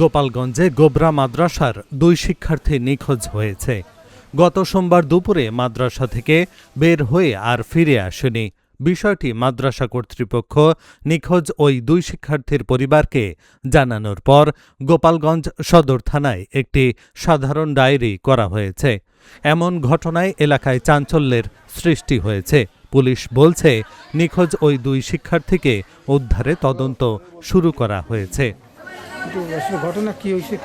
গোপালগঞ্জে গোবরা মাদ্রাসার 2 শিক্ষার্থী নিখোঁজ হয়েছে। গত সোমবার দুপুরে মাদ্রাসা থেকে বের হয়ে আর ফিরে আসেনি। বিষয়টি মাদ্রাসা কর্তৃপক্ষ নিখোঁজ ওই 2 শিক্ষার্থীর পরিবারকে জানানোর পর গোপালগঞ্জ সদর থানায় একটি সাধারণ ডায়েরি করা হয়েছে। এমন ঘটনায় এলাকায় চাঞ্চল্যের সৃষ্টি হয়েছে। পুলিশ বলছে, নিখোঁজ ওই 2 শিক্ষার্থীকে উদ্ধারে তদন্ত শুরু করা হয়েছে। ঘটনা কি হয়েছে?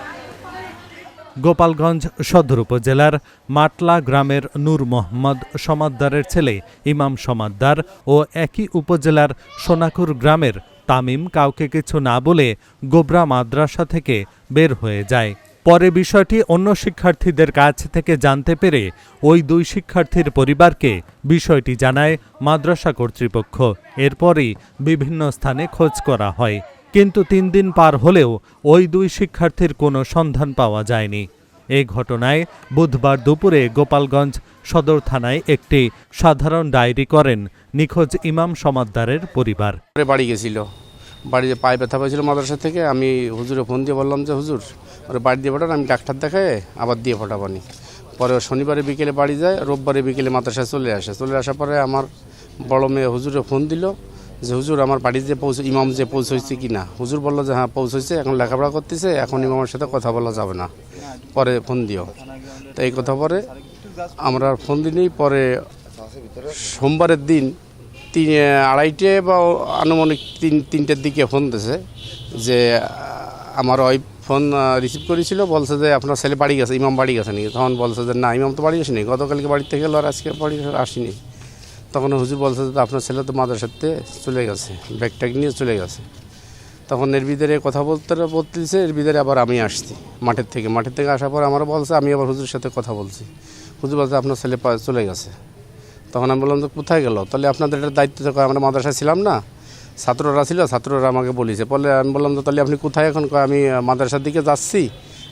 গোপালগঞ্জ সদর উপজেলার মাটলা গ্রামের নূর মোহাম্মদ সমাদ্দারের ছেলে ইমাম সমাদ্দার ও একই উপজেলার সোনাকুর গ্রামের তামিম কাউকে কিছু না বলে গোবরা মাদ্রাসা থেকে বের হয়ে যায়। পরে বিষয়টি অন্য শিক্ষার্থীদের কাছ থেকে জানতে পেরে ওই 2 শিক্ষার্থীর পরিবারকে বিষয়টি জানায় মাদ্রাসা কর্তৃপক্ষ। এরপরই বিভিন্ন স্থানে খোঁজ করা হয়, কিন্তু 3 দিন পার হলেও ওই 2 শিক্ষার্থীর কোনো সন্ধান পাওয়া যায়নি। এই ঘটনায় বুধবার দুপুরে গোপালগঞ্জ সদর থানায় একটি সাধারণ ডায়েরি করেন নিখোঁজ ইমাম সমাদ্দারের পরিবার। বাড়ি গেছিল, বাড়িতে পায়ে ব্যথা পেয়েছিল মাদ্রাসা থেকে। আমি হুজুরে ফোন দিয়ে বললাম যে হুজুর ওরা বাড়ি দিয়ে পাঠান, আমি ডাক্তার দেখায় আবার দিয়ে পাঠাবানি। পরে শনিবারে বিকেলে বাড়ি যায়, রোববারে বিকেলে মাদ্রাসায় চলে আসার পরে আমার বড় মেয়ে হুজুরে ফোন দিল যে হুজুর আমার বাড়ি যে ইমাম যে পৌঁছাইছে কি না। হুজুর বললো যে হ্যাঁ পৌঁছাইছে, এখন লেখাপড়া করতেছে, এখন ইমামের সাথে কথা বলা যাবে না, পরে ফোন দিও। তো এই কথা পরে আমরা ফোন দিনই পরে সোমবারের দিন 2:30 বা আনুমানিক 3টের দিকে ফোন দিয়েছে যে আমার ওয়াইফ ফোন রিসিভ করেছিল, বলছে যে আপনার ছেলে বাড়ি গেছে, ইমাম বাড়ি গেছে নাকি। তখন বলছে যে না, ইমাম তো বাড়ি আসেনি, গতকালকে বাড়ি থেকে গেল আর আজকে বাড়ি আসেনি। তখন হুজুর বলছে যে আপনার ছেলে তো মাদ্রাসাতে চলে গেছে, ব্যাগট্যাগ নিয়ে চলে গেছে। তখন এর ভিতরে কথা বলতেছে, এর ভিতরে আবার আমি আসছি মাঠের থেকে আসার পর আমার বলছে, আমি আবার হুজুরের সাথে কথা বলছি। হুজুর বলছে আপনার ছেলে চলে গেছে। তখন আমি বললাম যে কোথায় গেল? তাহলে আপনাদের একটা দায়িত্ব থাকে, আমরা মাদ্রাসায় ছিলাম না, ছাত্ররা ছিল, ছাত্ররা আমাকে বলেছে। বলে আমি বললাম যে তাহলে আপনি কোথায়? এখন আমি মাদ্রাসার দিকে যাচ্ছি,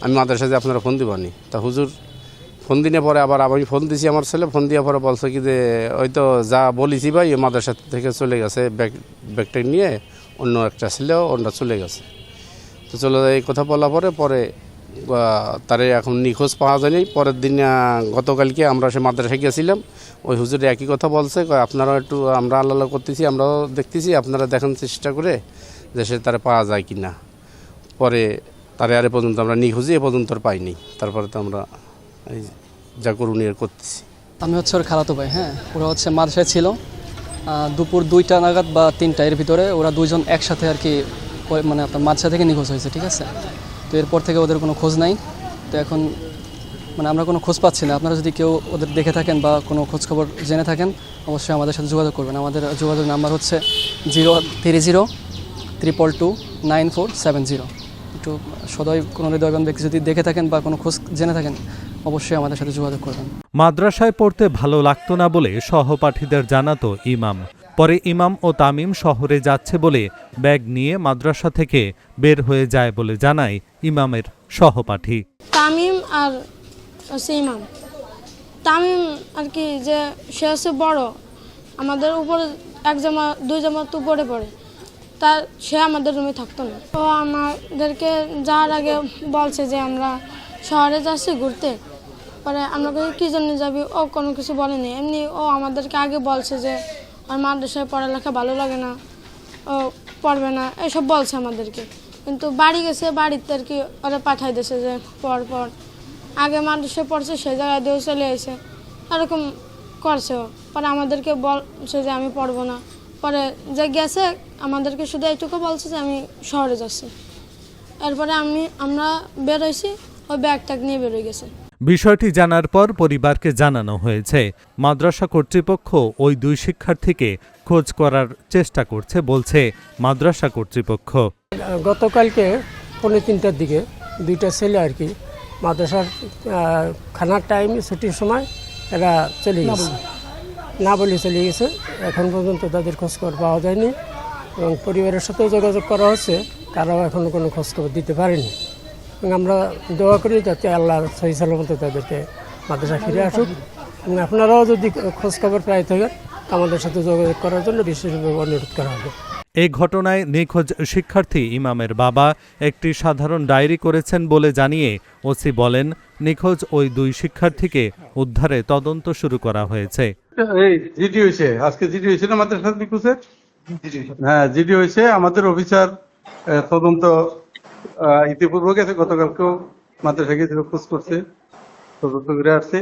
আমি মাদ্রাসায় যে আপনারা ফোন দিবানি। তা হুজুর ফোন দিনে পরে আবার আমি ফোন দিছি, আমার ছেলে ফোন দিয়ে পরে বলছে কি যে ওই তো যা বলেছি ভাই, মাদ্রাসা থেকে চলে গেছে, ব্যাগটা নিয়ে অন্য একটা ছেলেও ওটা চলে গেছে। তো চলে যায় এই কথা বলার পরে তারে এখন নিখোঁজ পাওয়া যায়নি। পরের দিন গতকালকে আমরা সে মাদ্রাসায় গিয়েছিলাম, ওই হুজুরে একই কথা বলছে, আপনারাও একটু আমরা আল্লাহ করতেছি, আমরাও দেখতেছি, আপনারা দেখার চেষ্টা করে যে সে তারা পাওয়া যায় কি না। পরে তারে আরে পর্যন্ত আমরা নিখোঁজই এ পর্যন্ত পাইনি। তারপরে তো আমরা এই যা করুণীয় করতেছি। আমি হচ্ছে ওর খালাতো ভাই। হ্যাঁ, ওরা হচ্ছে মাদ্রাসায় ছিল দুপুর 2টা নাগাদ বা 3টা, এর ভিতরে ওরা 2 জন একসাথে আর কি মানে আপনার মাদ্রাসা থেকে নিখোঁজ হয়েছে, ঠিক আছে। তো এরপর থেকে ওদের কোনো খোঁজ নাই। তো এখন মানে আমরা কোনো খোঁজ পাচ্ছি না। আপনারা যদি কেউ ওদের দেখে থাকেন বা কোনো খোঁজ খবর জেনে থাকেন, অবশ্যই আমাদের সাথে যোগাযোগ করবেন। আমাদের যোগাযোগ নাম্বার হচ্ছে 03022299470। একটু সদয় কোনো হৃদয়বান ব্যক্তি যদি দেখে থাকেন বা কোনো খোঁজ জেনে থাকেন, অবশ্যই আমাদের সাথে যোগাযোগ করবেন। মাদ্রাসায় পড়তে ভালো লাগতো না বলে সহপাঠীদের জানাতো ইমাম। পরে ইমাম ও তামিম শহরে যাচ্ছে বলে ব্যাগ নিয়ে মাদ্রাসা থেকে বের হয়ে যায় বলে জানায় ইমামের সহপাঠী। তামিম আর ইমাম, তামিম আর কি যে সে হচ্ছে বড়, আমাদের উপরে 1 জামা 2 জামাত উপরে পড়ে, তার সে আমাদের রুমে থাকতো না। ও আমাদেরকে যাওয়ার আগে বলছে যে আমরা শহরে যাচ্ছি ঘুরতে। পরে আমরা কী জন্য যাবি, ও কোনো কিছু বলেনি, এমনি ও আমাদেরকে আগে বলছে যে আর মাদ্রাসায় পড়ালেখা ভালো লাগে না, ও পড়বে না, এসব বলছে আমাদেরকে। কিন্তু বাড়ি গেছে, বাড়িতে আর কি ওরা পাঠাই দিয়েছে যে পর আগে মাদ্রাসায় পড়ছে, সেই জায়গায় দিয়েও চলে আসে, এরকম করছে ও। পরে আমাদেরকে বলছে যে আমি পড়বো না। পরে যে গেছে আমাদেরকে শুধু এইটুকু বলছে যে আমি শহরে যাচ্ছি। এরপরে আমরা বেরোইছি, ওই ব্যাগ নিয়ে বেরোয় গেছে। বিষয়টি জানার পর পরিবারকে জানানো হয়েছে। মাদ্রাসা কর্তৃপক্ষ ওই 2 শিক্ষার্থীকে খোঁজ করার চেষ্টা করছে বলছে মাদ্রাসা কর্তৃপক্ষ। গতকালকে 3:45টার দিকে 2টা ছেলে আর কি মাদ্রাসার খানার টাইমে ছুটির সময় এরা চলে গেছে, না বলে চলে গেছে। এখন পর্যন্ত তাদের খোঁজখবর পাওয়া যায়নি এবং পরিবারের সাথেও যোগাযোগ করা হচ্ছে, তারাও এখনও কোনো খোঁজখবর দিতে পারেনি। এবং আমরা দোয়া করি যাতে আল্লাহর সহি সালামতে তাদেরকে মাদ্রাসা ফিরে আসুক। এবং আপনারাও যদি খোঁজখবর পাই থাকেন আমাদের সাথে যোগাযোগ করার জন্য বিশেষভাবে অনুরোধ করা হবে। এই ঘটনায় নিখোঁজ শিক্ষার্থী ইমামের বাবা একটি সাধারণ ডায়েরি করেছেন বলে জানিয়ে ওসি বলেন, নিখোঁজ ওই 2 শিক্ষার্থীকে উদ্ধারে তদন্ত শুরু করা হয়েছে। এই জিডি হয়েছে, আজকে জিডি হয়েছে না মাদ্রাসা নিখোঁজের? হ্যাঁ, জিডি হয়েছে। আমাদের অফিসার তদন্ত ইতিপূর্বে গেছে, গতকালকেও মাদ্রাসা গেছিল, খোঁজ করছে, তদন্ত করে আসছে।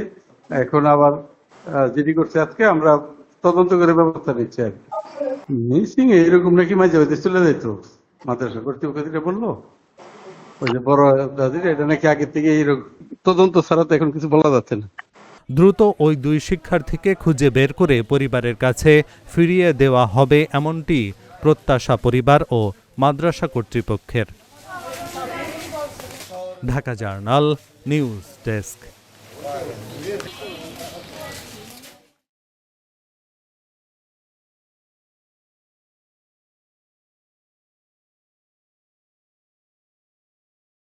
এখন আবার জিডি করছে আজকে, আমরা তদন্ত করে ব্যবস্থা নিচ্ছি আর কি। মিসিং এইরকম নাকি মাঝে মাঝে চলে যাইতো, মাদ্রাসা কর্তৃপক্ষ বললো ওই যে বড় দাদির, এটা নাকি আগে থেকে এইরকম তদন্ত ছাড়া তো এখন কিছু বলা যাচ্ছে না। দ্রুত ওই 2 শিক্ষার্থীকে খুঁজে বের করে পরিবারের কাছে ফিরিয়ে দেওয়া হবে এমনটি প্রত্যাশা পরিবার ও মাদ্রাসা কর্তৃপক্ষের। Dhaka journal news desk.